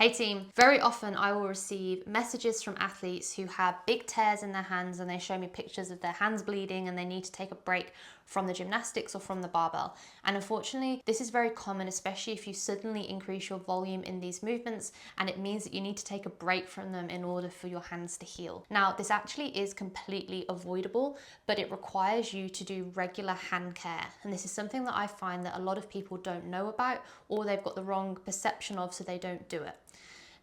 Hey team, very often I will receive messages from athletes who have big tears in their hands and they show me pictures of their hands bleeding and they need to take a break from the gymnastics or from the barbell. And unfortunately, this is very common, especially if you suddenly increase your volume in these movements, and it means that you need to take a break from them in order for your hands to heal. Now, this actually is completely avoidable, but it requires you to do regular hand care. And this is something that I find that a lot of people don't know about, or they've got the wrong perception of, so they don't do it.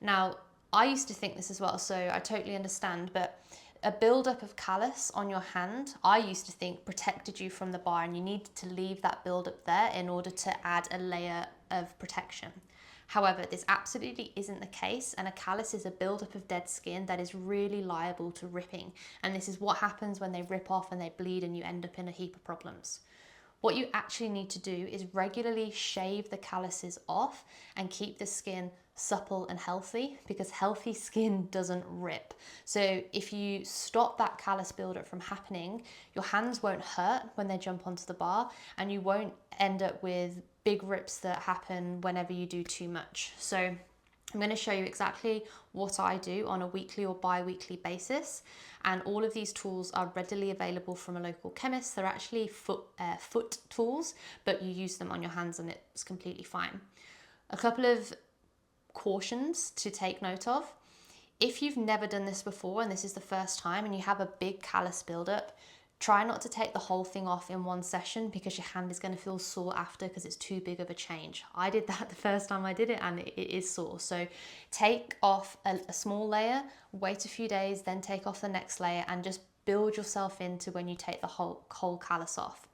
Now, I used to think this as well, so I totally understand, but a buildup of callus on your hand, I used to think protected you from the bar, and you needed to leave that buildup there in order to add a layer of protection. However, this absolutely isn't the case, and a callus is a buildup of dead skin that is really liable to ripping, and this is what happens when they rip off and they bleed and you end up in a heap of problems. What you actually need to do is regularly shave the calluses off and keep the skin supple and healthy, because healthy skin doesn't rip. So if you stop that callus buildup from happening, your hands won't hurt when they jump onto the bar, and you won't end up with big rips that happen whenever you do too much. So I'm going to show you exactly what I do on a weekly or bi-weekly basis, and all of these tools are readily available from a local chemist. They're actually foot tools, but you use them on your hands and it's completely fine. A couple of cautions to take note of. If you've never done this before and this is the first time and you have a big callus buildup, try not to take the whole thing off in one session, because your hand is going to feel sore after, because it's too big of a change. I did that the first time I did it and it is sore. So take off a small layer, wait a few days, then take off the next layer and just build yourself into when you take the whole callus off.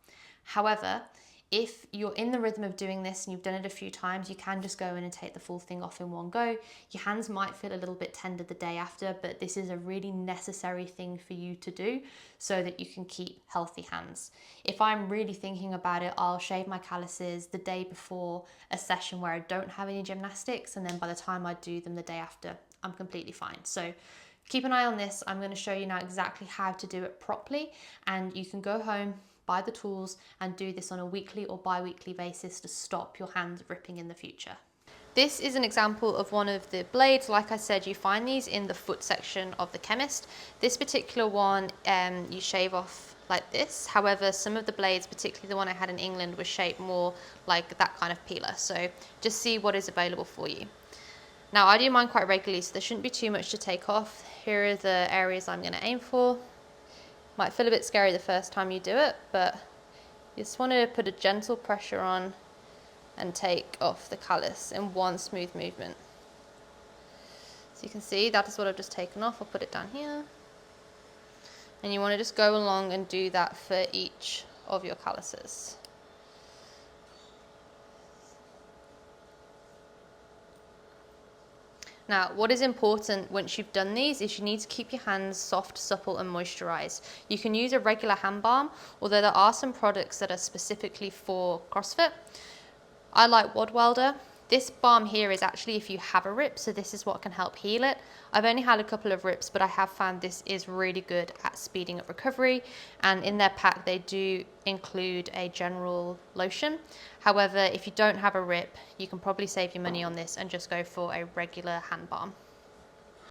However, if you're in the rhythm of doing this and you've done it a few times, you can just go in and take the full thing off in one go. Your hands might feel a little bit tender the day after, but this is a really necessary thing for you to do so that you can keep healthy hands. If I'm really thinking about it, I'll shave my calluses the day before a session where I don't have any gymnastics, and then by the time I do them the day after, I'm completely fine. So keep an eye on this. I'm going to show you now exactly how to do it properly, and you can go home, buy the tools and do this on a weekly or bi-weekly basis to stop your hands ripping in the future. This is an example of one of the blades. Like I said, you find these in the foot section of the chemist. This particular one, you shave off like this. However, some of the blades, particularly the one I had in England, was shaped more like that kind of peeler. So just see what is available for you. Now, I do mine quite regularly, so there shouldn't be too much to take off. Here are the areas I'm going to aim for. Might feel a bit scary the first time you do it, but you just want to put a gentle pressure on and take off the callus in one smooth movement. So you can see that is what I've just taken off. I'll put it down here. And you want to just go along and do that for each of your calluses. Now, what is important once you've done these is you need to keep your hands soft, supple and moisturized. You can use a regular hand balm, although there are some products that are specifically for CrossFit. I like Wad Welder. This balm here is actually if you have a rip, so this is what can help heal it. I've only had a couple of rips, but I have found this is really good at speeding up recovery, and in their pack they do include a general lotion. However, if you don't have a rip, you can probably save your money on this and just go for a regular hand balm.